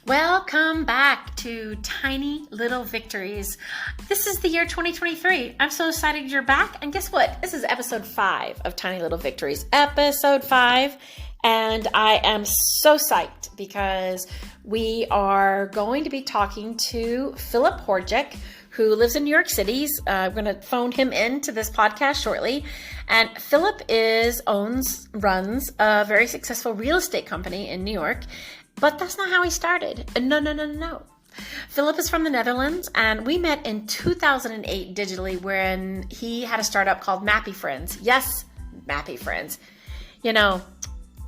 Welcome back to Tiny Little Victories. This is the year 2023. I'm so excited you're back. And guess what? This is episode 5 of Tiny Little Victories. Episode 5. And I am so psyched because we are going to be talking to Philip Hordijk, who lives in New York City. I'm going to phone him into this podcast shortly. And Philip runs a very successful real estate company in New York. But that's not how he started. No. Philip is from the Netherlands, and we met in 2008 digitally when he had a startup called Mappy Friends. Yes, Mappy Friends. You know,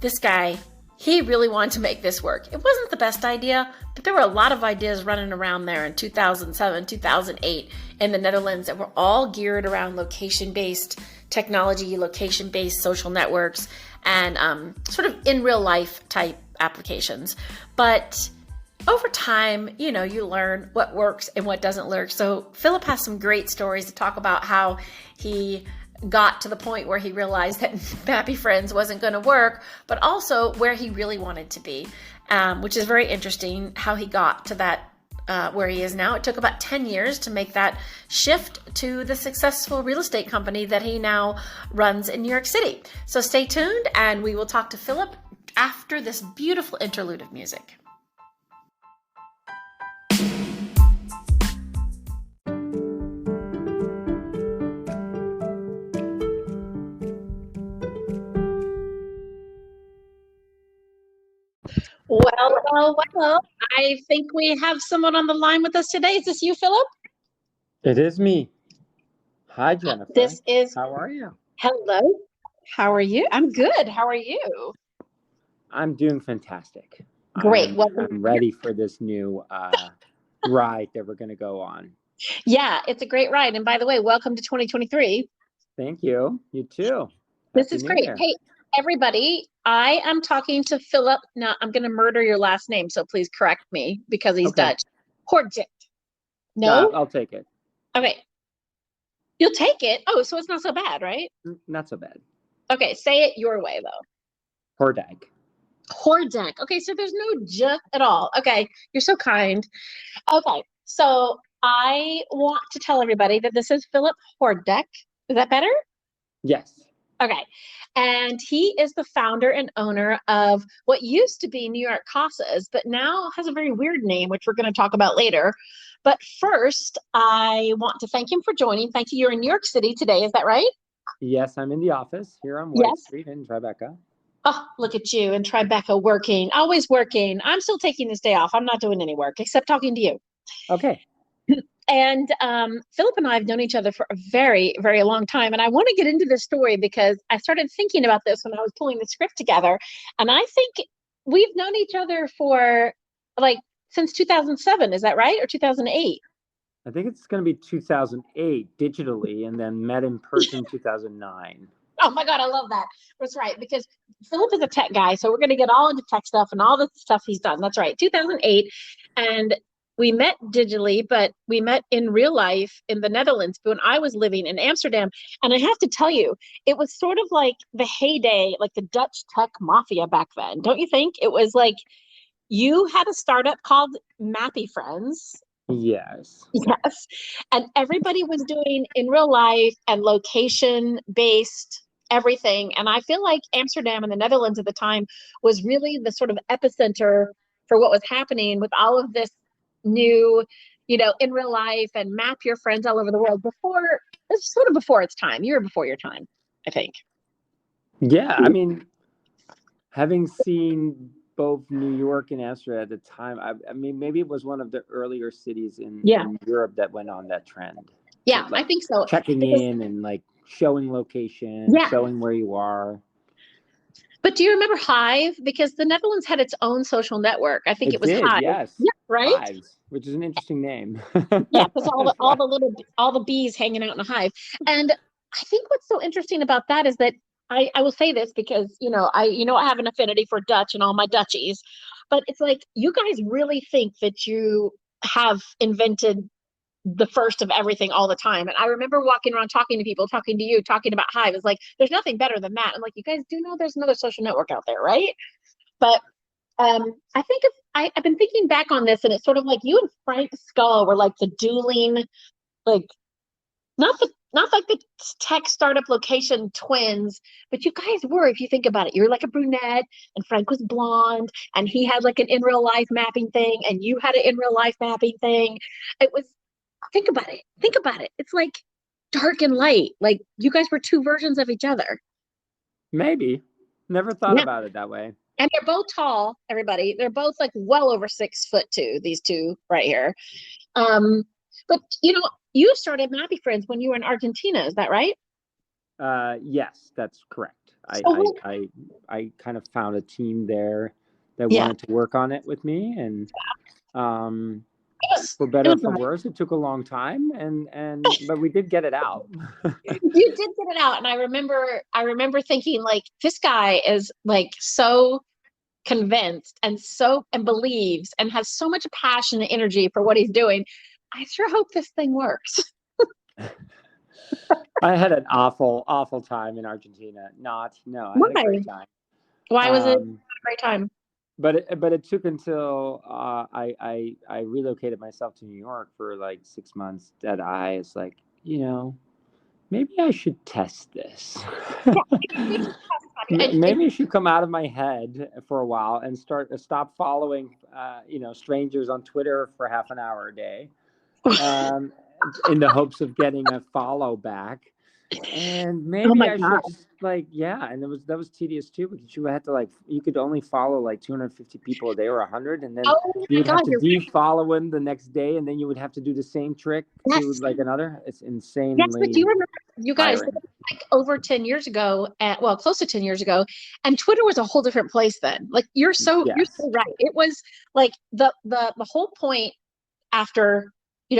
this guy, he really wanted to make this work. It wasn't the best idea, but there were a lot of ideas running around there in 2007, 2008 in the Netherlands that were all geared around location-based technology, location-based social networks, and sort of in real life type applications. But over time, you learn what works and what doesn't work. So Philip has some great stories to talk about how he got to the point where he realized that Mappy Friends wasn't going to work, but also where he really wanted to be, which is very interesting how he got to that where he is now. It took about 10 years to make that shift to the successful real estate company that he now runs in New York City. So stay tuned and we will talk to Philip after this beautiful interlude of music. Well. I think we have someone on the line with us today. Is this you, Philip? It is me. Hi, Jennifer. How are you? Hello. How are you? I'm good. How are you? I'm doing fantastic. Great. I'm ready for this new ride that we're going to go on. Yeah, it's a great ride. And by the way, welcome to 2023. Thank you. You too. This is great. Hey, everybody, I am talking to Philip. Now, I'm going to murder your last name, so please correct me because he's Dutch. Hordijk. No? I'll take it. Okay. You'll take it? Oh, so it's not so bad, right? Not so bad. Okay, say it your way, though. Hordijk. Hordijk. Okay, so there's no j at all. Okay, you're so kind. Okay, so I want to tell everybody that this is Philip Hordijk. Is that better? Yes. Okay, and he is the founder and owner of what used to be New York Casas, but now has a very weird name, which we're going to talk about later. But first, I want to thank him for joining. Thank you. You're in New York City today. Is that right? Yes, I'm in the office here on White Street in Tribeca. Oh, look at you in Tribeca working, always working. I'm still taking this day off. I'm not doing any work except talking to you. Okay. And Philip and I have known each other for a very, very long time. And I want to get into this story because I started thinking about this when I was pulling the script together. And I think we've known each other for since 2007. Is that right? Or 2008? I think it's going to be 2008 digitally and then met in person 2009. Oh my God, I love that. That's right, because Philip is a tech guy, so we're going to get all into tech stuff and all the stuff he's done. That's right, 2008, and we met digitally, but we met in real life in the Netherlands when I was living in Amsterdam. And I have to tell you, it was sort of like the heyday, like the Dutch tech mafia back then. Don't you think? It was like you had a startup called Mappy Friends. Yes. And everybody was doing in real life and location-based everything. And I feel like Amsterdam and the Netherlands at the time was really the sort of epicenter for what was happening with all of this new, in real life and map your friends all over the world it's sort of before its time. You were before your time, I think. Yeah, I mean, having seen both New York and Amsterdam at the time, I mean, maybe it was one of the earlier cities in Europe that went on that trend. Yeah, I think so. Checking in and showing location, showing where you are. But do you remember Hive? Because the Netherlands had its own social network. I think it was Hive. Yes. Yeah, right. Hives, which is an interesting name. Yeah, because all the bees hanging out in a hive. And I think what's so interesting about that is that I will say this because I have an affinity for Dutch and all my Dutchies, but it's like you guys really think that you have invented the first of everything all the time. And I remember walking around talking to people, talking to you, talking about Hive. It's like, there's nothing better than that. I'm like, you guys do know there's another social network out there, right? But I think I've been thinking back on this, and it's sort of like you and Frank Skull were like the dueling, like not like the tech startup location twins, but you guys were, if you think about it, you're like a brunette and Frank was blonde and he had like an in real life mapping thing and you had an in real life mapping thing. It was, think about it. Think about it. It's like dark and light. Like you guys were two versions of each other. Maybe. Never thought about it that way. And they're both tall, everybody. They're both like well over 6'2", these two right here. But you know, you started Mappy Friends when you were in Argentina, is that right? Yes, that's correct. I kind of found a team there that wanted to work on it with me, and for better or for worse, it took a long time, but we did get it out. You did get it out, and I remember thinking like, this guy is like so convinced and believes and has so much passion and energy for what he's doing. I sure hope this thing works. I had an awful time in Argentina. I had a great time. Why was it a great time? But it took until I relocated myself to New York for like 6 months that I was like, maybe I should test this. Maybe I should come out of my head for a while and stop following strangers on Twitter for half an hour a day. In the hopes of getting a follow back, and maybe I should just and that was tedious too, because you had to you could only follow like 250 people a day or 100, and then you would have to de-follow them the next day, and then you would have to do the same trick to like another. It's insanely. Yes, but do you remember, you guys, like over 10 years ago, close to 10 years ago, and Twitter was a whole different place then. Like you're so right. It was like the whole point after.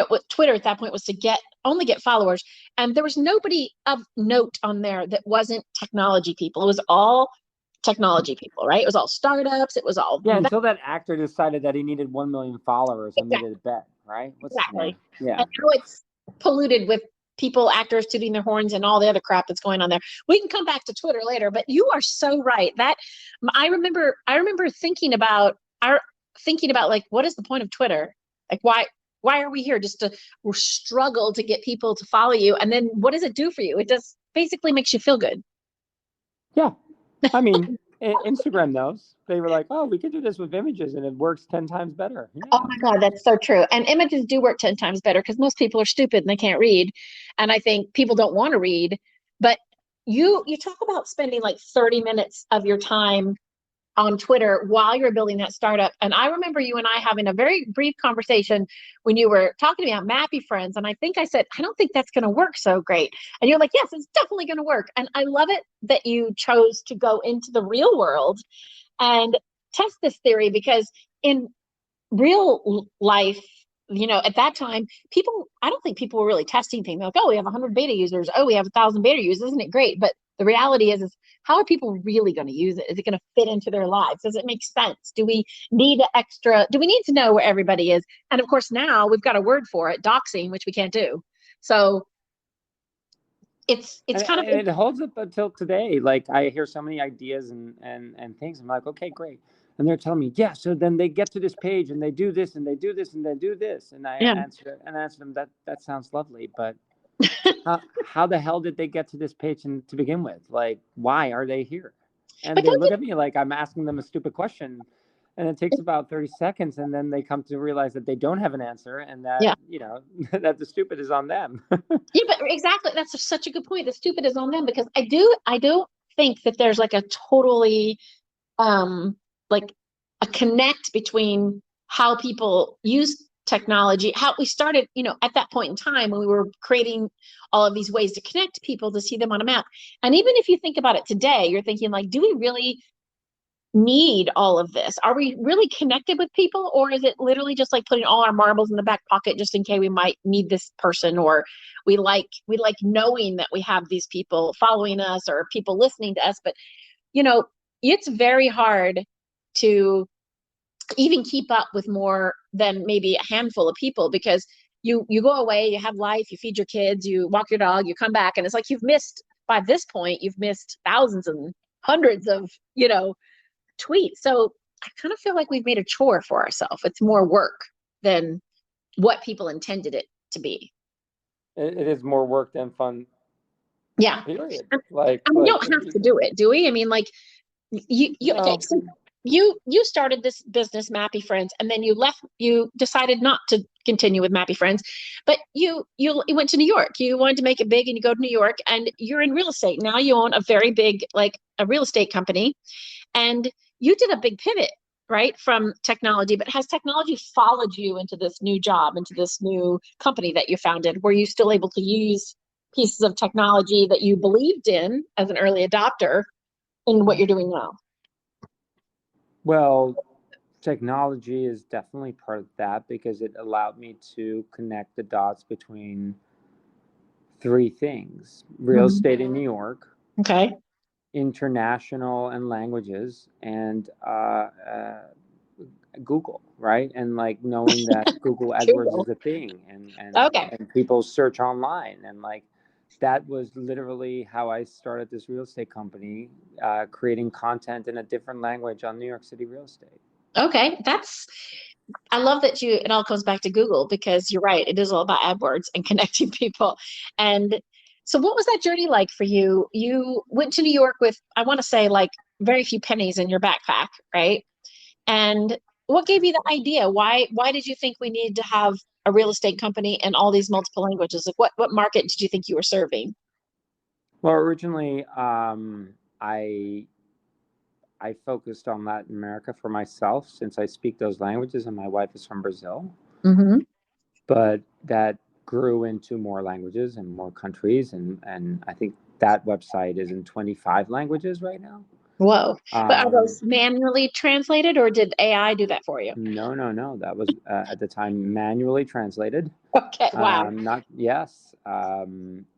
With Twitter at that point was to only get followers. And there was nobody of note on there that wasn't technology people. It was all technology people, right? It was all startups. It was all. Yeah, until that actor decided that he needed 1 million followers and made it a bet, right? Exactly. Yeah. And now it's polluted with actors tooting their horns and all the other crap that's going on there. We can come back to Twitter later, but you are so right. That I remember thinking about like, what is the point of Twitter? Like, why are we here? Just to struggle to get people to follow you. And then what does it do for you? It just basically makes you feel good. Yeah. I mean, Instagram knows. They were like, oh, we could do this with images and it works 10 times better. Yeah. Oh my God, that's so true. And images do work 10 times better because most people are stupid and they can't read. And I think people don't want to read. But you talk about spending like 30 minutes of your time on Twitter while you're building that startup. And I remember you and I having a very brief conversation when you were talking about Mappy Friends. And I think I said, I don't think that's going to work so great. And you're like, yes, it's definitely going to work. And I love it that you chose to go into the real world and test this theory, because in real life, at that time, I don't think people were really testing things. They're like, oh, we have 100 beta users. Oh, we have 1,000 beta users. Isn't it great? But the reality is how are people really going to use it? Is it going to fit into their lives? Does it make sense? Do we need to know where everybody is? And of course, now we've got a word for it, doxing, which we can't do. So it's kind of. It holds up until today. Like I hear so many ideas and things. I'm like, okay, great. And they're telling me, yeah, so then they get to this page and they do this and they do this and they do this. And I answer them, that sounds lovely, but how the hell did they get to this page to begin with? Like, why are they here? And they look at me like I'm asking them a stupid question. And it takes about 30 seconds. And then they come to realize that they don't have an answer and that, that the stupid is on them. Yeah, but exactly. That's such a good point. The stupid is on them, because I don't think that there's like a totally, like a connect between how people use technology, how we started, at that point in time when we were creating all of these ways to connect people to see them on a map. And even if you think about it today, you're thinking like, do we really need all of this? Are we really connected with people? Or is it literally just like putting all our marbles in the back pocket just in case we might need this person, or we like knowing that we have these people following us or people listening to us? But, it's very hard to even keep up with more than maybe a handful of people, because you go away, you have life, you feed your kids, you walk your dog, you come back, and it's like by this point, you've missed thousands and hundreds of, tweets. So I kind of feel like we've made a chore for ourselves. It's more work than what people intended it to be. It is more work than fun. Yeah. Period. We don't have to do it, do we? I mean, like okay, so you started this business, Mappy Friends, and then you decided not to continue with Mappy Friends, but you went to New York. You wanted to make it big and you go to New York and you're in real estate. Now you own a very big, like a real estate company, and you did a big pivot, right, from technology. But has technology followed you into this new job, into this new company that you founded? Were you still able to use pieces of technology that you believed in as an early adopter in what you're doing now? Well, technology is definitely part of that because it allowed me to connect the dots between three things: real estate in New York, Okay. international and languages, and Google, right? And like knowing that Google AdWords is a thing, Okay. and people search online, and like that was literally how I started this real estate company, creating content in a different language on New York City real estate. Okay. I love that it all comes back to Google, because you're right. It is all about AdWords and connecting people. And so what was that journey like for you? You went to New York with, I want to say, like very few pennies in your backpack, right? And what gave you the idea? Why did you think we needed to have a real estate company in all these multiple languages? Like what market did you think you were serving? Well, originally, I focused on Latin America for myself since I speak those languages, and my wife is from Brazil. Mm-hmm. But that grew into more languages and more countries, and I think that website is in 25 languages right now. Whoa. But are those manually translated, or did AI do that for you? No. That was at the time manually translated. Okay. Wow.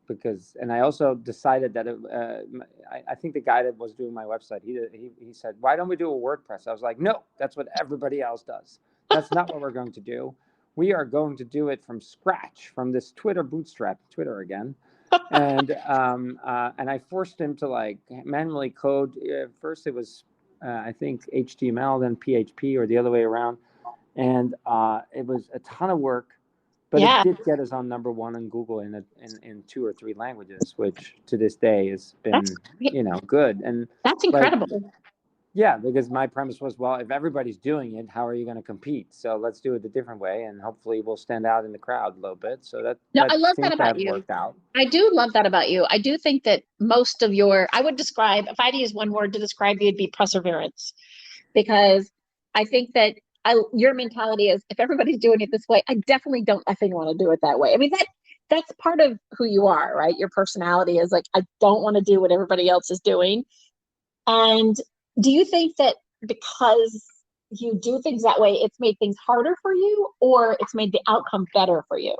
Because, and I also decided that I think the guy that was doing my website, he said, why don't we do a WordPress? I was like, no, that's what everybody else does. That's not what we're going to do. We are going to do it from scratch, from this Twitter again. And I forced him to like manually code. First it was I think HTML, then PHP, or the other way around, and it was a ton of work, but it did get us on number one on Google in 2 or 3 languages, which to this day has been good. And that's incredible. Like, yeah, because my premise was, well, if everybody's doing it, how are you going to compete? So let's do it a different way, and hopefully we'll stand out in the crowd a little bit. So I love that about you. Worked out. I do love that about you. I do think that most of I would describe, if I had to use one word to describe you, it'd be perseverance. Because I think that your mentality is, if everybody's doing it this way, I definitely don't effing want to do it that way. I mean, that's part of who you are, right? Your personality is like, I don't want to do what everybody else is doing. And do you think that because you do things that way, it's made things harder for you, or it's made the outcome better for you?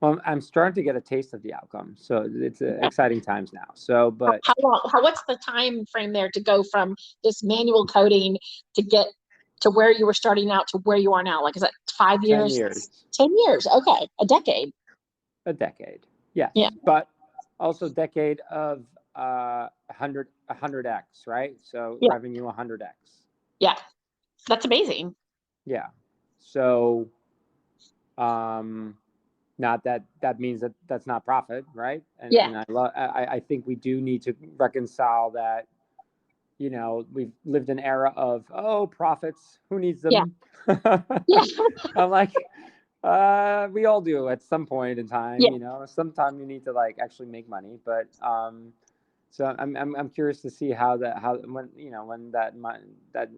Well, I'm starting to get a taste of the outcome, so it's exciting times now. So, but what's the time frame there to go from this manual coding to get to where you were starting out to where you are now? Like, is that 5 years? 10 years. 10 years. Okay, a decade. A decade, yes. Yeah. But also decade of 100x, right? So revenue 100x. Yeah, that's amazing. Yeah. So, not that means that's not profit, right? And I think we do need to reconcile that. We've lived an era of profits. Who needs them? Yeah. I'm like, we all do at some point in time. Sometime you need to like actually make money. But so I'm curious to see when that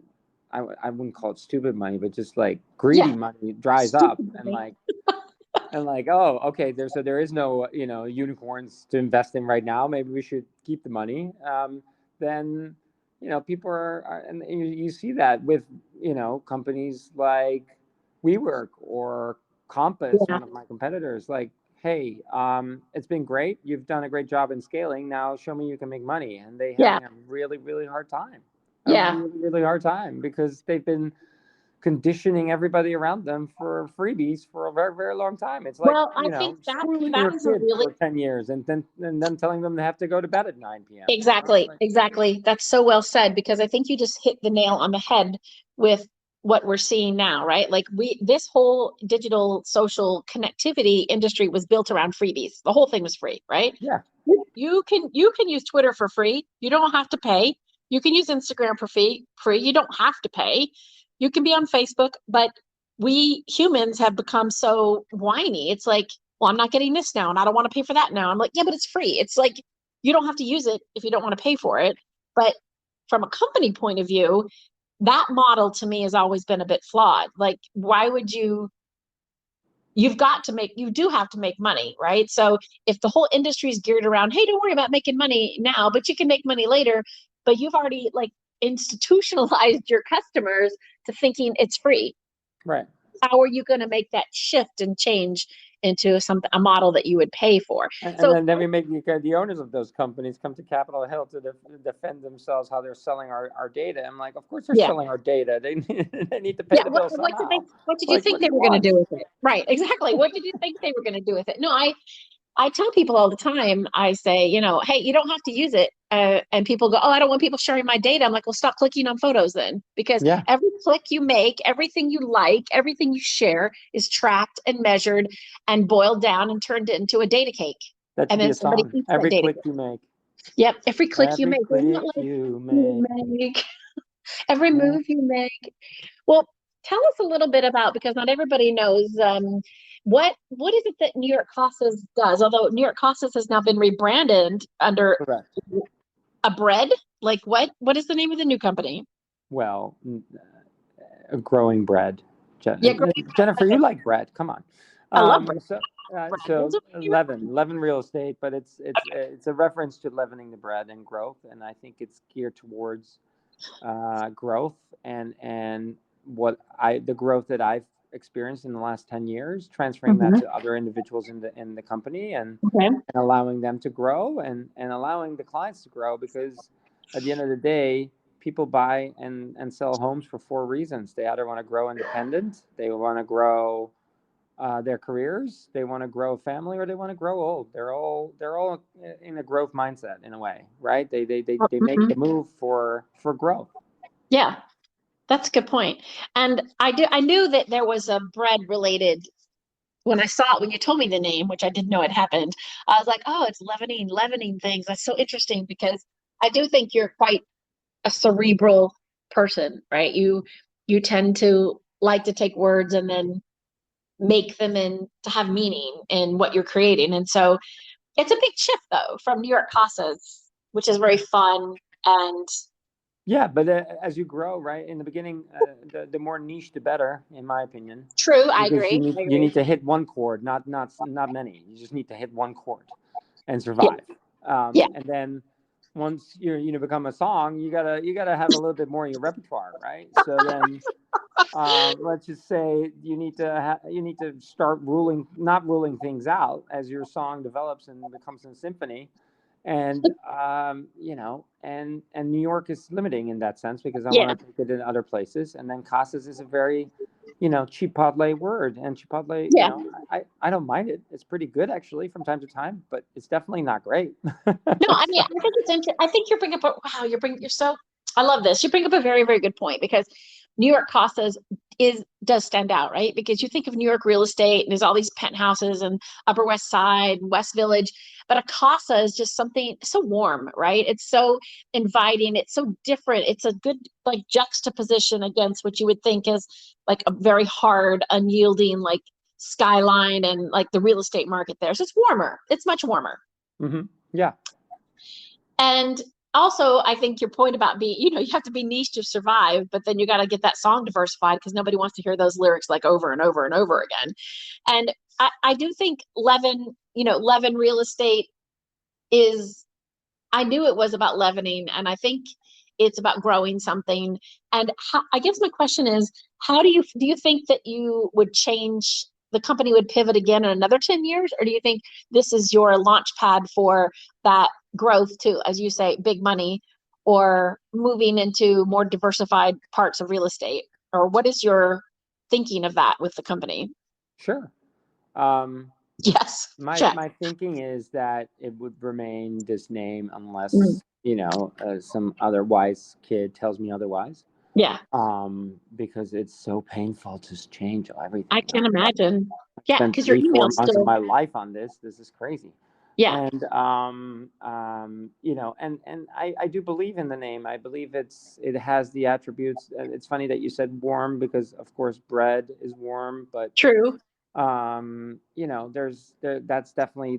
I wouldn't call it stupid money, but just like greedy money dries up and like, oh, okay, there is no unicorns to invest in right now. Maybe we should keep the money. Then people are and you see that with companies like WeWork or Compass, one of my competitors. Like, hey, it's been great. You've done a great job in scaling. Now show me you can make money. And they having a really, really hard time. Really, really hard time because they've been conditioning everybody around them for freebies for a very, very long time. It's like, Well, I think schooling that your is a kid really for 10 years and then telling them they have to go to bed at 9 p.m. exactly, exactly. That's so well said, because I think you just hit the nail on the head with what we're seeing now, right? Like this whole digital social connectivity industry was built around freebies. The whole thing was free, right? Yeah. You can use Twitter for free. You don't have to pay. You can use Instagram for free. You don't have to pay. You can be on Facebook, but we humans have become so whiny. It's like, well, I'm not getting this now, and I don't want to pay for that now. I'm like, yeah, but it's free. It's like you don't have to use it if you don't want to pay for it. But from a company point of view, that model to me has always been a bit flawed. Like, why would you do have to make money, right? So if the whole industry is geared around, hey, don't worry about making money now, but you can make money later, but you've already like institutionalized your customers to thinking it's free. Right. How are you going to make that shift and change into a model that you would pay for? And then we make the owners of those companies come to Capitol Hill to defend themselves how they're selling our data. I'm like, of course they're selling our data. They need to pay the bill somehow. What did you think they were going to do with it? Right, exactly. What did you think they were going to do with it? No, I tell people all the time, I say, hey, you don't have to use it. And people go, oh, I don't want people sharing my data. I'm like, well, stop clicking on photos then. Because every click you make, everything you like, everything you share is tracked and measured and boiled down and turned into a data cake. That should be a song. Every click you make. Yep, every click you make. Every move you make. Well, tell us a little bit about, because not everybody knows, what is it that New York Casas does? Although New York Casas has now been rebranded under a bread. Like what is the name of the new company? Well, growing bread. Jennifer, you like bread. Come on. I love bread. So Leaven Real Estate, but it's a reference to leavening the bread and growth, and I think it's geared towards growth and the growth that I've experienced in the last 10 years, transferring that to other individuals in the company and allowing them to grow and allowing the clients to grow, because at the end of the day, people buy and sell homes for 4 reasons. They either want to grow independent, they want to grow their careers, they want to grow a family, or they want to grow old. They're all in a growth mindset in a way, right? They make the move for growth. Yeah, that's a good point. And I knew that there was a bread related. When I saw it, when you told me the name, which I didn't know it happened, I was like, oh, it's leavening things. That's so interesting, because I do think you're quite a cerebral person, right? You tend to like to take words and then make them to have meaning in what you're creating. And so it's a big shift though from New York Casas, which is very fun. And yeah, but as you grow, right, in the beginning, the more niche, the better, in my opinion. True, I agree. You need to hit one chord, not many. You just need to hit one chord and survive. And then once you become a song, you gotta have a little bit more in your repertoire, right? So then, let's just say you need to start not ruling things out as your song develops and becomes a symphony. And and New York is limiting in that sense, because I want to take it in other places. And then Casas is a very Chipotle word, and Chipotle, I don't mind it. It's pretty good actually from time to time, but it's definitely not great. No, I mean, I think it's interesting. I think you bring up I love this. You bring up a very, very good point, because New York Casas does stand out, right? Because you think of New York real estate and there's all these penthouses and Upper West Side, West Village, but a casa is just something so warm, right? It's so inviting. It's so different. It's a good like juxtaposition against what you would think is like a very hard, unyielding like skyline and like the real estate market there. So it's warmer. It's much warmer. Mm-hmm. Yeah. And also, I think your point about being, you have to be niche to survive, but then you got to get that song diversified, because nobody wants to hear those lyrics like over and over and over again. And I do think Leaven Real Estate I knew it was about leavening, and I think it's about growing something. And I guess my question is, how do you think that you would change, the company would pivot again in another 10 years? Or do you think this is your launch pad for that growth to, as you say, big money, or moving into more diversified parts of real estate? or what is your thinking of that with the company? Sure. Yes. My thinking is that it would remain this name unless, some other wise kid tells me otherwise. Yeah. Because it's so painful to change everything. I can imagine. Yeah, Spent because your 3-4 email months still. of my life on this. This is crazy. Yeah. And I do believe in the name. I believe it has the attributes. And it's funny that you said warm, because of course bread is warm, but True. that's definitely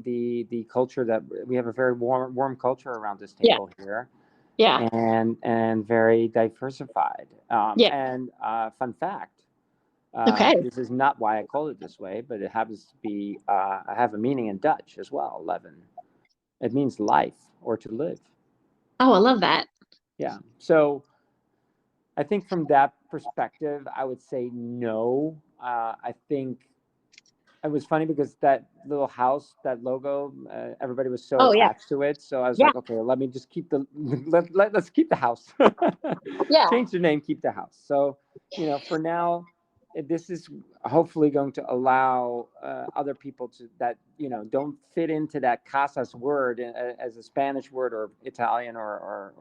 the culture that we have, a very warm culture around this table here. Yeah. And very diversified. And fun fact, this is not why I call it this way, but it happens to be, I have a meaning in Dutch as well, Leven. It means life or to live. Oh, I love that. Yeah. So I think from that perspective, I would say no. I think it was funny because that little house, that logo, everybody was so attached to it. So I was like, okay, let me just keep let's keep the house. Change the name, keep the house. So, for now, this is hopefully going to allow other people that don't fit into that casas word as a Spanish word or Italian or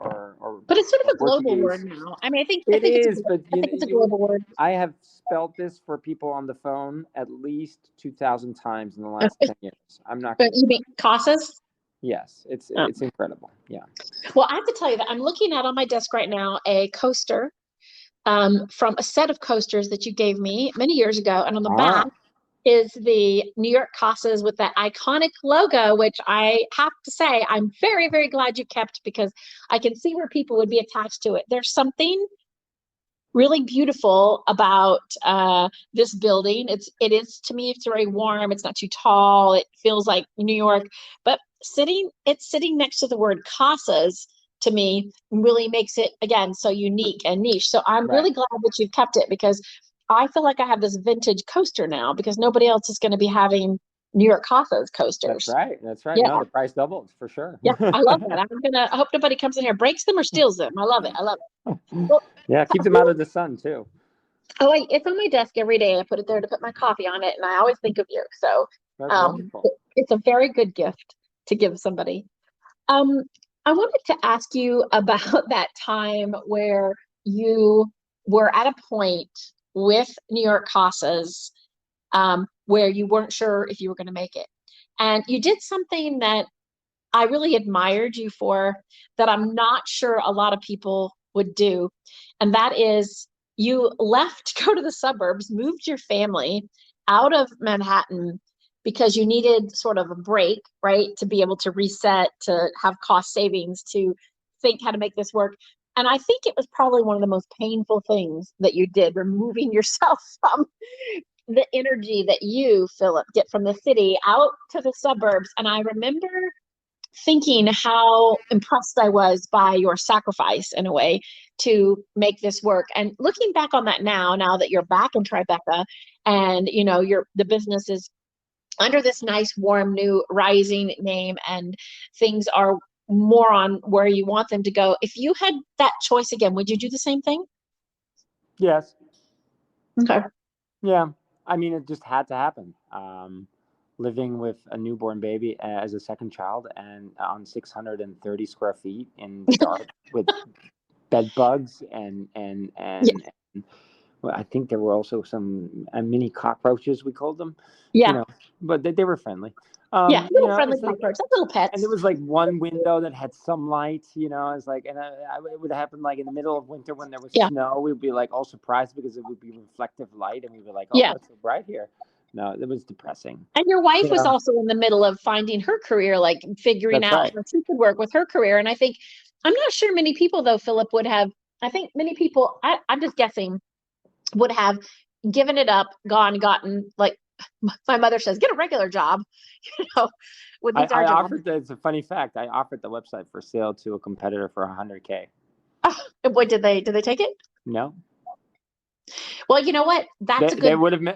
but it's sort of a global Portuguese word now. I mean, I think it is, but I think it's a global word. I have spelled this for people on the phone at least 2,000 times in the last 10 years. I'm not. But you mean casas? Yes, it's incredible. Yeah. Well, I have to tell you that I'm looking at on my desk right now a coaster from a set of coasters that you gave me many years ago, and on the back is the New York Casas with that iconic logo, which I have to say I'm very, very glad you kept, because I can see where people would be attached to it. There's something really beautiful about this building. It is, to me, it's very warm. It's not too tall. It feels like New York, but sitting next to the word casas, to me, really makes it, again, so unique and niche. So I'm really glad that you've kept it, because I feel like I have this vintage coaster now, because nobody else is going to be having New York Casas coasters. That's right. Yeah. No, the price doubled for sure. Yeah, I love that. I hope nobody comes in here, breaks them or steals them. I love it. Well, yeah, keep them out of the sun too. Oh, it's on my desk every day. I put it there to put my coffee on it, and I always think of you. So it's a very good gift to give somebody. I wanted to ask you about that time where you were at a point with New York Casas where you weren't sure if you were going to make it. And you did something that I really admired you for, that I'm not sure a lot of people would do. And that is, you left to go to the suburbs, moved your family out of Manhattan because you needed sort of a break, right? To be able to reset, to have cost savings, to think how to make this work. And I think it was probably one of the most painful things that you did, removing yourself from the energy that you, Philip, get from the city out to the suburbs. And I remember thinking how impressed I was by your sacrifice, in a way, to make this work. And looking back on that now that you're back in Tribeca, and the business is under this nice, warm, new, rising name, and things are more on where you want them to go. If you had that choice again, would you do the same thing? Yes. Okay. Yeah. I mean, it just had to happen. Living with a newborn baby as a second child and on 630 square feet in the dark with bed bugs and well, I think there were also some mini cockroaches, we called them. Yeah. But they were friendly. Little friendly cockroaches, little pets. And there was like one window that had some light, it's like, and it would happen like in the middle of winter when there was snow. We'd be like all surprised because it would be reflective light, and we'd be like, oh, it's so bright here. No, it was depressing. And your wife was also in the middle of finding her career, like figuring out how she could work with her career. And I think, I'm not sure many people, though, Philip, would have, I think many people, I'm just guessing, would have given it up, gotten, like my mother says, get a regular job, with these I offered, it's a funny fact, I offered the website for sale to a competitor for $100K. What did they take it? No. Well, you know what? That's a good.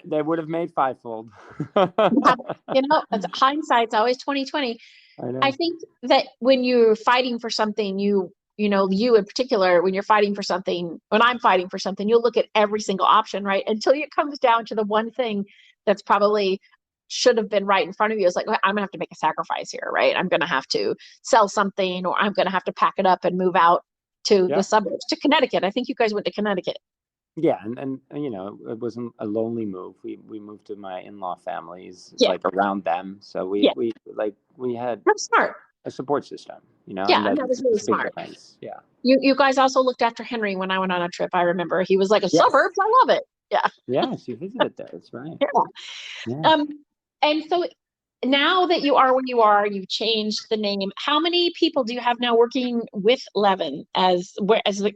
They would have made fivefold. Hindsight's always 20/20. I know. I think that when you're fighting for something, you you in particular, when you're fighting for something, when I'm fighting for something, you'll look at every single option, right? Until it comes down to the one thing that's probably should have been right in front of you. It's like, well, I'm gonna have to make a sacrifice here, right? I'm gonna have to sell something, or I'm gonna have to pack it up and move out to the suburbs, to Connecticut. I think you guys went to Connecticut. Yeah, and it wasn't a lonely move. We moved to my in-law families, like around them. So we had That's smart. a support system, Yeah, and that was really smart. Difference. Yeah. You guys also looked after Henry when I went on a trip. I remember he was like a suburbs. I love it. Yeah. Yes, you visited there. That's right. Yeah. And so now that you are where you are, you've changed the name. How many people do you have now working with Levin? What is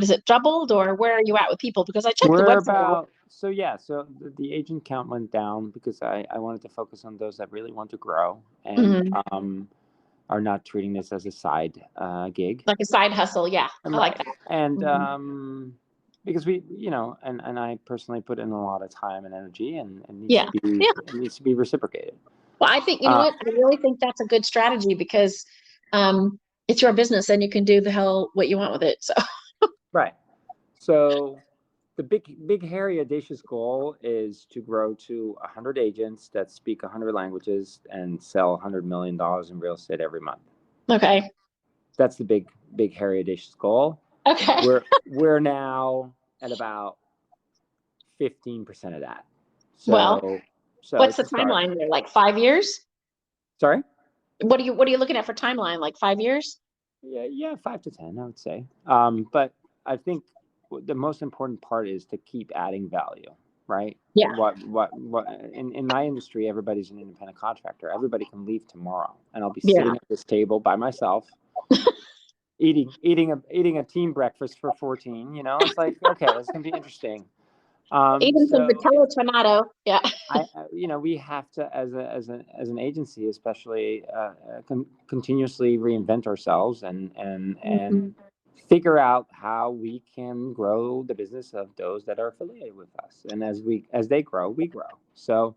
it, doubled, or where are you at with people? Because I checked the website. So the agent count went down because I wanted to focus on those that really want to grow and are not treating this as a side gig, like a side hustle. Yeah, I like that. And because we, and I personally put in a lot of time and energy, and it needs to be reciprocated. Well, I think, what, I really think that's a good strategy, because it's your business and you can do the hell what you want with it. So right. So the big, hairy, audacious goal is to grow to 100 agents that speak 100 languages and sell $100 million in real estate every month. Okay. That's the big, hairy, audacious goal. Okay. We're now at about 15% of that. So what's the timeline there? Like 5 years? Sorry? What are you looking at for timeline? Like 5 years? Yeah, 5 to 10, I would say. But I think the most important part is to keep adding value, right? Yeah. What in my industry, everybody's an independent contractor. Everybody can leave tomorrow, and I'll be sitting at this table by myself, eating a team breakfast for 14. It's like, okay, this is gonna be interesting. Even some Vitello Tornado. Yeah. We have to, as an agency, especially, continuously reinvent ourselves and figure out how we can grow the business of those that are affiliated with us. And as they grow, we grow. So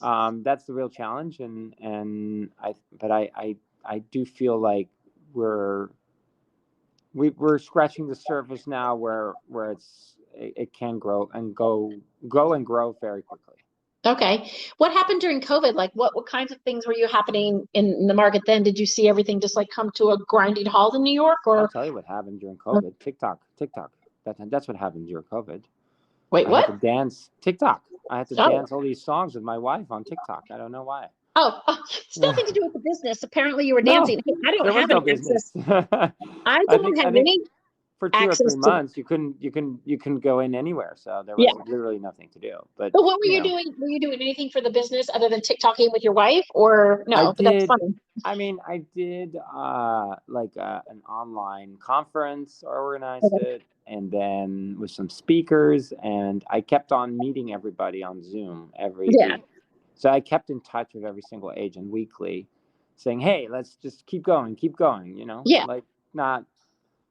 that's the real challenge. And I do feel like we're scratching the surface now, where it can grow and grow very quickly. Okay. What happened during COVID? Like what kinds of things were you happening in the market then? Did you see everything just like come to a grinding halt in New York, or? I'll tell you what happened during COVID. TikTok. That's what happened during COVID. Wait, what? I had to dance TikTok. I had to dance all these songs with my wife on TikTok. I don't know why. Oh, it's nothing to do with the business. Apparently you were dancing. No, I don't have any business. I don't have any. For 2 or 3 months, you couldn't go in anywhere, so there was literally nothing to do. But what were you doing? Were you doing anything for the business other than TikToking with your wife, or no? But that's funny. I mean, I did an online conference, or organized it, and then with some speakers, and I kept on meeting everybody on Zoom every week. So I kept in touch with every single agent weekly, saying, "Hey, let's just keep going,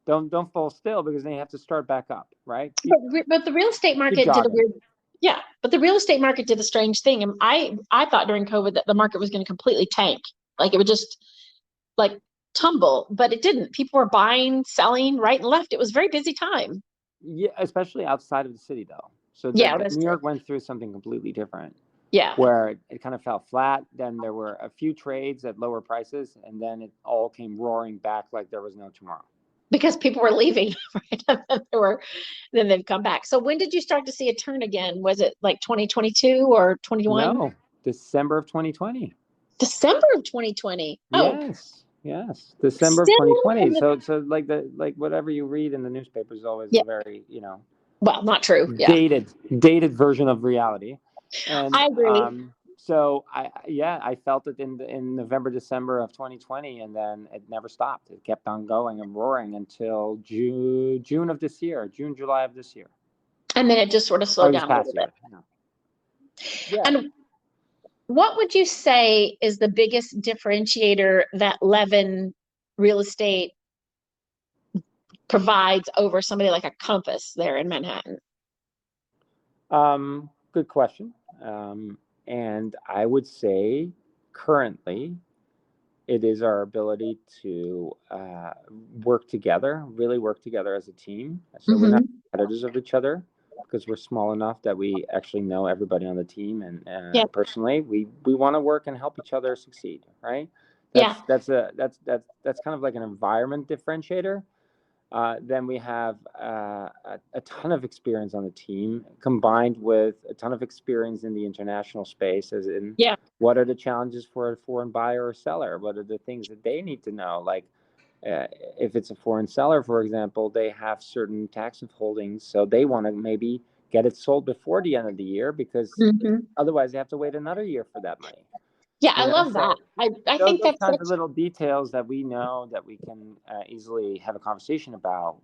Don't fall still, because then you have to start back up, right?" But the real estate market did a weird, but the real estate market did a strange thing. And I thought during COVID that the market was going to completely tank. Like it would just like tumble, but it didn't. People were buying, selling right and left. It was a very busy time. Yeah, especially outside of the city though. So New York went through something completely different. Yeah. Where it kind of fell flat. Then there were a few trades at lower prices, and then it all came roaring back like there was no tomorrow. Because people were leaving, right? Then they've come back. So when did you start to see a turn again? Was it like 2022 or 21? No, December of 2020. December of 2020. Yes, December of 2020. So like whatever you read in the newspaper is always a very well, not true. Dated version of reality. And I agree. So I felt it in November, December of 2020, and then it never stopped. It kept on going and roaring until June of this year, July of this year. And then it just sort of slowed down a little bit. Yeah. And what would you say is the biggest differentiator that Levin Real Estate provides over somebody like a Compass there in Manhattan? Good question. And I would say currently it is our ability to work together, really work together as a team. So we're not competitors of each other because we're small enough that we actually know everybody on the team. And personally, we want to work and help each other succeed, right? That's kind of like an environment differentiator. Then we have a ton of experience on the team combined with a ton of experience in the international space, as in what are the challenges for a foreign buyer or seller? What are the things that they need to know? Like if it's a foreign seller, for example, they have certain tax withholdings, so they want to maybe get it sold before the end of the year because otherwise they have to wait another year for that money. Yeah, I love that. I think those that's kinds of little details that we know that we can easily have a conversation about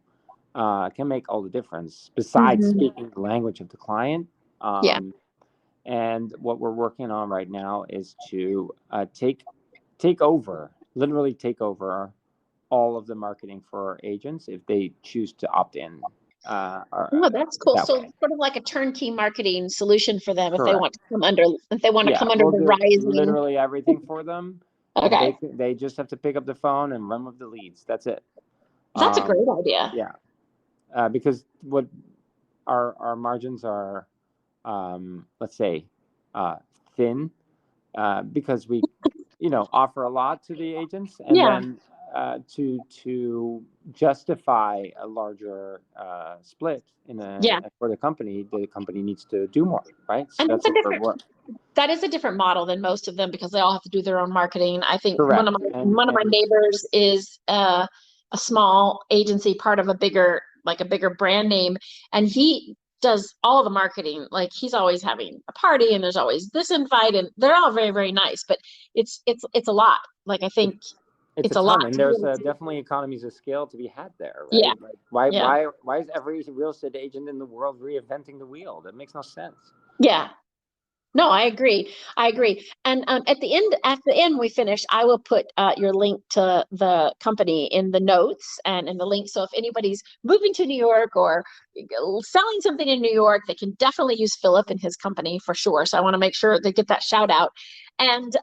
can make all the difference. Besides speaking the language of the client, and what we're working on right now is to literally take over all of the marketing for our agents if they choose to opt in. That's cool. So sort of like a turnkey marketing solution for them. Correct. If they want to come under, the rising. Literally everything for them. Okay. And they just have to pick up the phone and run with the leads. That's it. That's a great idea. Yeah. Because what our margins are, let's say, thin, because we, offer a lot to the agents, and then to justify a larger split for the company needs to do more, right? So and that is a different model than most of them because they all have to do their own marketing. I think one of my neighbors is a small agency, part of a bigger brand name, and he does all the marketing. Like he's always having a party and there's always this invite, and they're all very, very nice, but it's a lot. Like I think it's a lot, and there's definitely economies of scale to be had there, right? Yeah. Like why is every real estate agent in the world reinventing the wheel? That makes no sense. Yeah. No, I agree. And at the end we finish, I will put your link to the company in the notes and in the link. So if anybody's moving to New York or selling something in New York, they can definitely use Philip and his company for sure. So I want to make sure they get that shout out. And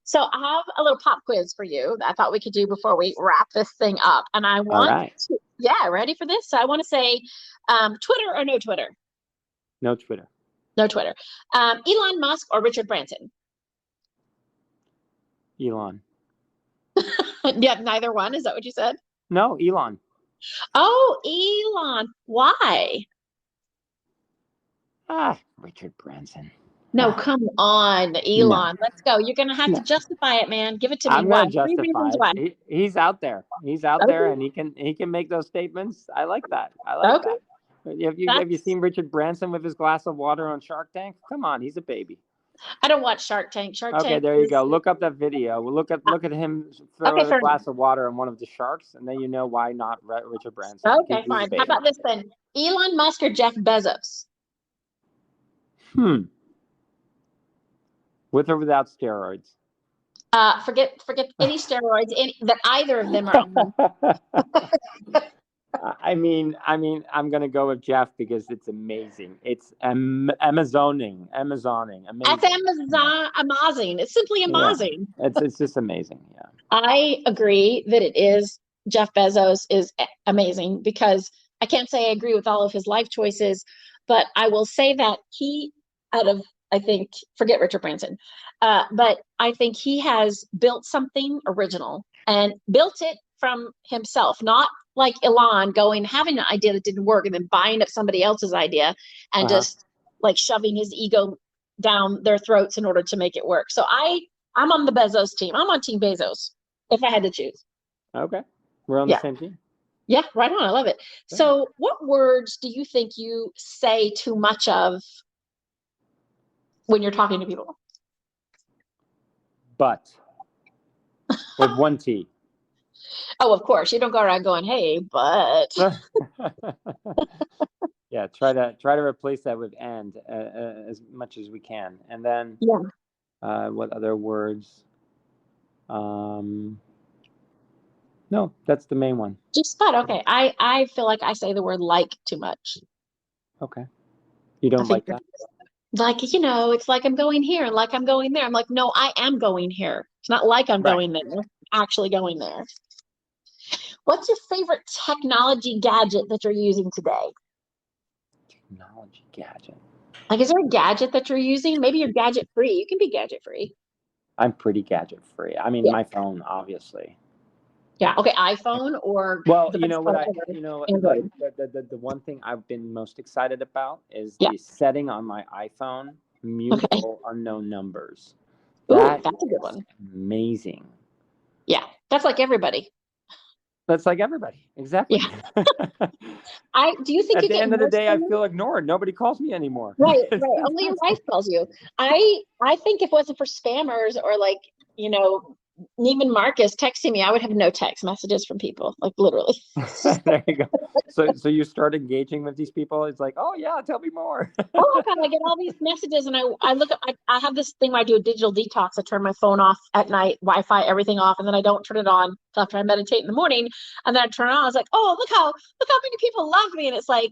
so I have a little pop quiz for you that I thought we could do before we wrap this thing up. And I want ready for this? So I want to say Twitter or no Twitter? No Twitter. No Twitter. Elon Musk or Richard Branson? Elon. Yeah, neither one. Is that what you said? No, Elon. Oh, Elon. Why? Richard Branson. No, come on, Elon. No. Let's go. You're going to have to justify it, man. Give it to me. I'm going to justify it. He's out there. He's out there, and he can make those statements. I like that. That. Have you seen Richard Branson with his glass of water on Shark Tank? Come on, he's a baby. I don't watch Shark Tank. Okay, there you go. Look up that video. Look at him throw a glass of water on one of the sharks, and then you know why not Richard Branson. Okay, fine. How about this then? Elon Musk or Jeff Bezos? With or without steroids? Forget any steroids that either of them are on. I mean, I'm gonna go with Jeff because it's amazing. It's Amazoning. Amazing. That's amazing. It's simply amazing. Yeah. It's just amazing. Yeah. I agree that it is. Jeff Bezos is amazing because I can't say I agree with all of his life choices, but I will say that forget Richard Branson, but I think he has built something original and built it from himself, not like Elon having an idea that didn't work and then buying up somebody else's idea and just like shoving his ego down their throats in order to make it work. So I'm on the Bezos team. I'm on Team Bezos if I had to choose. Okay. We're on the same team. Yeah, right on. I love it. Yeah. So what words do you think you say too much of when you're talking to people? But with one T. Oh, of course. You don't go around going, "Hey, but." Yeah, try to replace that with "and" as much as we can, and then what other words? No, that's the main one. Just but okay. I feel like I say the word "like" too much. Okay, you don't like that? Like, it's like I'm going here and like I'm going there. I'm like, no, I am going here. It's not like I'm going there. I'm actually going there. What's your favorite technology gadget that you're using today? Technology gadget. Like, is there a gadget that you're using? Maybe you're gadget free. You can be gadget free. I'm pretty gadget free. I mean, Yeah. my phone, obviously. Yeah. Okay. iPhone or Well, the you best know phone what ever, like Android. the one thing I've been most excited about is Yeah. the setting on my iPhone, mute Okay. all unknown numbers. Ooh, That that's a good is one. amazing. Yeah. That's like everybody. That's like everybody. Exactly. Yeah. Do you think At you the get end of the more day, I spam? feel ignored. Nobody calls me anymore. Right, right. Only your wife calls you. I think if it wasn't for spammers or like, you know, Neiman Marcus texting me, I would have no text messages from people, like literally. There you go. So you start engaging with these people. It's like, oh yeah, tell me more. Oh my God, I get all these messages and I look at I have this thing where I do a digital detox. I turn my phone off at night, Wi-Fi, everything off, and then I don't turn it on till after I meditate in the morning. And then I turn it on. I was like, oh, look how many people love me. And it's like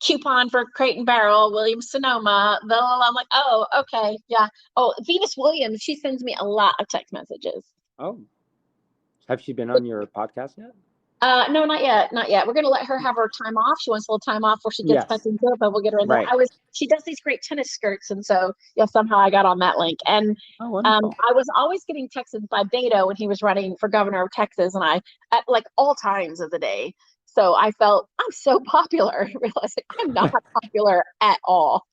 coupon for Crate and Barrel, Williams Sonoma, blah, blah, blah. I'm like, oh, okay, yeah. Oh, Venus Williams, she sends me a lot of text messages. Oh, have she been on your podcast yet? No, not yet, not yet. We're gonna let her have her time off. She wants a little time off before she gets back Yes. into it, but we'll get her in there. Right. She does these great tennis skirts, and so yeah, somehow I got on that link. And Oh, wonderful. I was always getting texted by Beto when he was running for governor of Texas, and I at like all times of the day. So I felt I'm so popular. I realized like, I'm not popular at all.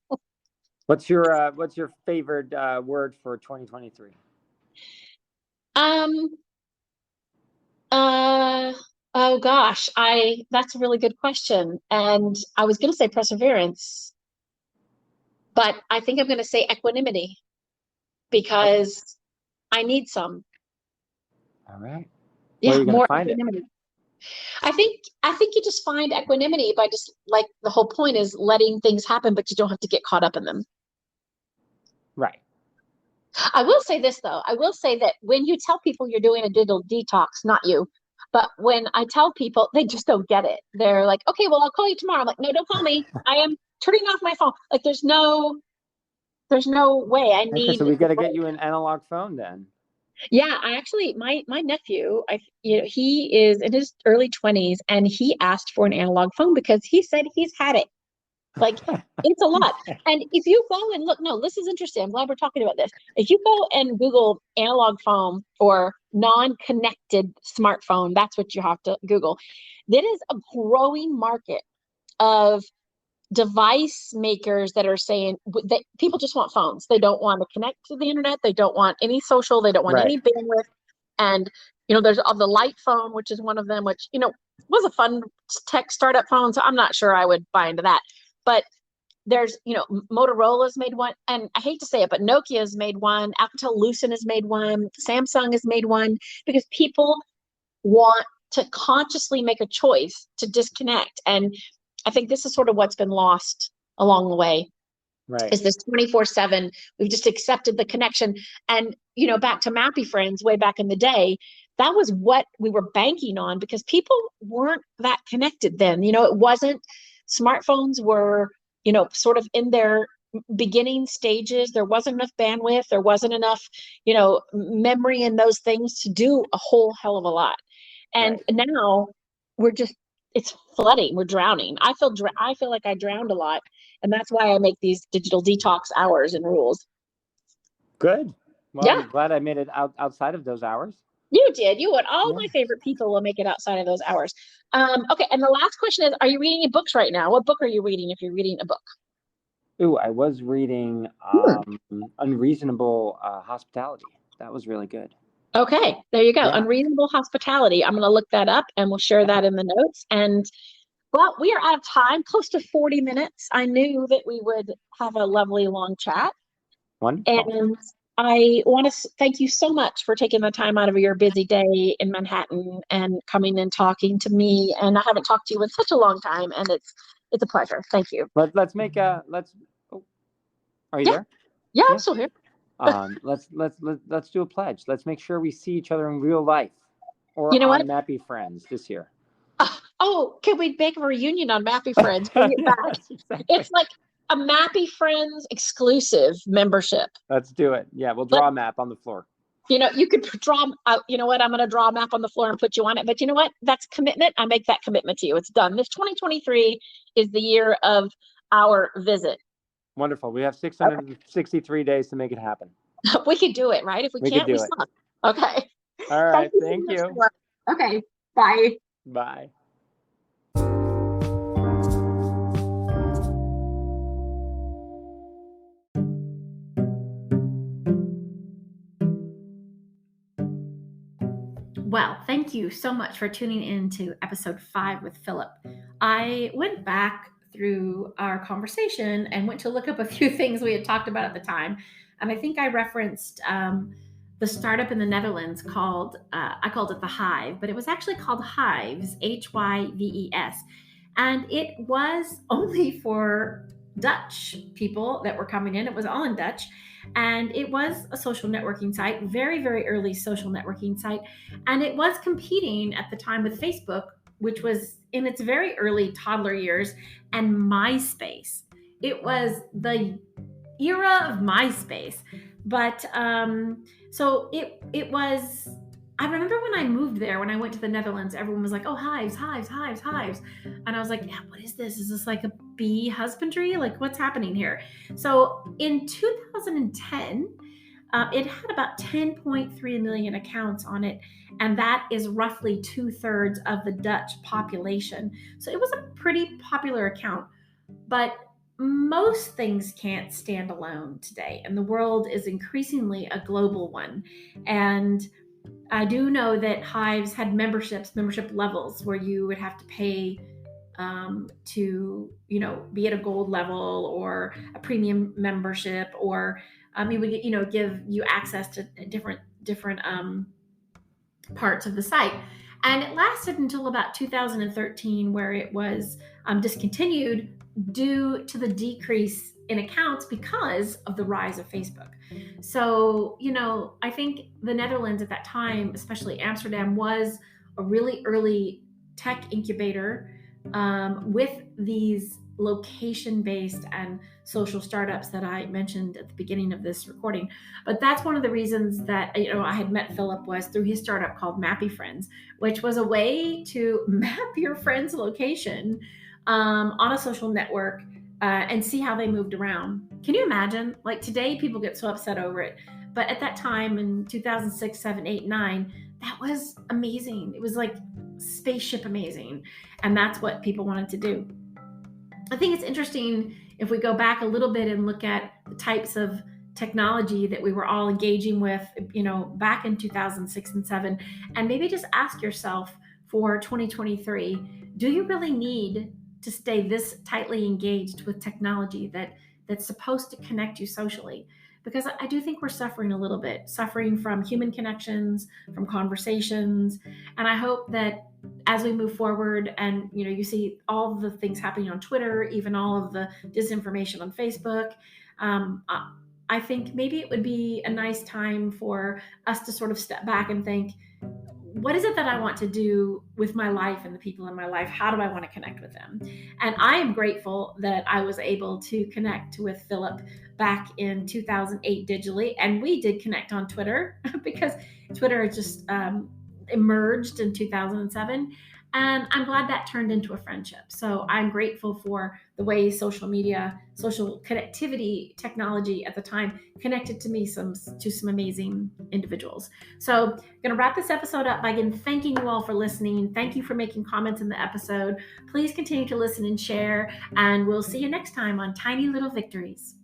What's your favorite word for 2023? Um, uh, oh gosh, that's a really good question. And I was gonna say perseverance, but I think I'm gonna say equanimity because I need some. All right. Where are Yeah, you going to more find it? equanimity. I think you just find equanimity by just like the whole point is letting things happen, but you don't have to get caught up in them. Right. I will say this though. I will say that when you tell people you're doing a digital detox, not you, but when I tell people, they just don't get it. They're like, okay, well, I'll call you tomorrow. I'm like, no, don't call me. I am turning off my phone. Like there's no way. I Okay, need so we the got to get break. you an analog phone then. Yeah, I actually my nephew, he is in his early 20s and he asked for an analog phone because he said he's had it. Like it's a lot. And if you go and look, no, this is interesting. I'm glad we're talking about this. If you go and Google analog phone or non-connected smartphone, that's what you have to Google. There is a growing market of device makers that are saying that people just want phones. They don't want to connect to the internet. They don't want any social. They don't want Right. any bandwidth. And there's the light phone, which is one of them, which was a fun tech startup phone. So I'm not sure I would buy into that. But there's Motorola's made one, and I hate to say it, but Nokia's made one. Alcatel-Lucent has made one. Samsung has made one because people want to consciously make a choice to disconnect. And I think this is sort of what's been lost along the way. Right. Is this 24/7? We've just accepted the connection. And back to Mappy Friends way back in the day, that was what we were banking on because people weren't that connected then. It wasn't, smartphones were, sort of in their beginning stages. There wasn't enough bandwidth. There wasn't enough, memory in those things to do a whole hell of a lot. And Right. now we're just, it's flooding. We're drowning. I feel like I drowned a lot. And that's why I make these digital detox hours and rules. Good. Well, Yeah, I'm glad I made it outside of those hours. you did. You would. All Yeah. my favorite people will make it outside of those hours. Okay. And the last question is, are you reading any books right now? What book are you reading if you're reading a book? Ooh, I was reading Unreasonable Hospitality. That was really good. Okay, there you go. Yeah. Unreasonable Hospitality. I'm going to look that up and we'll share that in the notes. And well, we are out of time, close to 40 minutes. I knew that we would have a lovely long chat. Wonderful. And I want to thank you so much for taking the time out of your busy day in Manhattan and coming and talking to me. And I haven't talked to you in such a long time, and it's a pleasure. Thank you. Let's make a let's. Oh, are you there? Yeah, I'm still here. Let's do a pledge. Let's make sure we see each other in real life or You know what? on Mappy Friends this year. Oh, can we make a reunion on Mappy Friends? Bring it back. Yes, exactly. It's like a Mappy Friends exclusive membership. Let's do it. Yeah, we'll draw a map on the floor. You could draw out, you know what, I'm going to draw a map on the floor and put you on it. But you know what? That's commitment. I make that commitment to you. It's done. This 2023 is the year of our visit. Wonderful. We have 663 days to make it happen. We could do it, right? If we can't, we suck. Okay. All right. Thank you. Okay. Bye. Bye. Well, thank you so much for tuning in to episode 5 with Philip. I went back through our conversation and went to look up a few things we had talked about at the time. And I think I referenced the startup in the Netherlands called, I called it the Hive, but it was actually called Hives, Hyves. And it was only for Dutch people that were coming in. It was all in Dutch. And it was a social networking site, very, very early social networking site. And it was competing at the time with Facebook, which was in its very early toddler years, and MySpace. It was the era of MySpace. But so it was, I remember when I moved there, when I went to the Netherlands, everyone was like, oh, hives. And I was like, yeah, what is this? Is this like a bee husbandry? Like, what's happening here? So in 2010, it had about 10.3 million accounts on it. And that is roughly 2/3 of the Dutch population. So it was a pretty popular account. But most things can't stand alone today. And the world is increasingly a global one. And I do know that Hives had membership levels where you would have to pay to, be at a gold level or a premium membership, or it would, give you access to different parts of the site. And it lasted until about 2013, where it was discontinued due to the decrease in accounts because of the rise of Facebook. So, I think the Netherlands at that time, especially Amsterdam, was a really early tech incubator with these location-based and social startups that I mentioned at the beginning of this recording. But that's one of the reasons that I had met Philip, was through his startup called Mappy Friends, which was a way to map your friend's location on a social network and see how they moved around. Can you imagine? Like, today, people get so upset over it. But at that time in 2006, 7, 8, 9, that was amazing. It was like spaceship amazing. And that's what people wanted to do. I think it's interesting if we go back a little bit and look at the types of technology that we were all engaging with, back in 2006 and 7, and maybe just ask yourself for 2023, do you really need to stay this tightly engaged with technology that's supposed to connect you socially? Because I do think we're suffering a little bit, suffering from human connections, from conversations. And I hope that as we move forward and, you see all the things happening on Twitter, even all of the disinformation on Facebook, I think maybe it would be a nice time for us to sort of step back and think, what is it that I want to do with my life and the people in my life? How do I want to connect with them? And I am grateful that I was able to connect with Philip back in 2008 digitally. And we did connect on Twitter because Twitter just emerged in 2007. And I'm glad that turned into a friendship. So I'm grateful for the way social media, social connectivity technology at the time connected to me to some amazing individuals. So I'm going to wrap this episode up by again thanking you all for listening. Thank you for making comments in the episode. Please continue to listen and share, and we'll see you next time on Tiny Little Victories.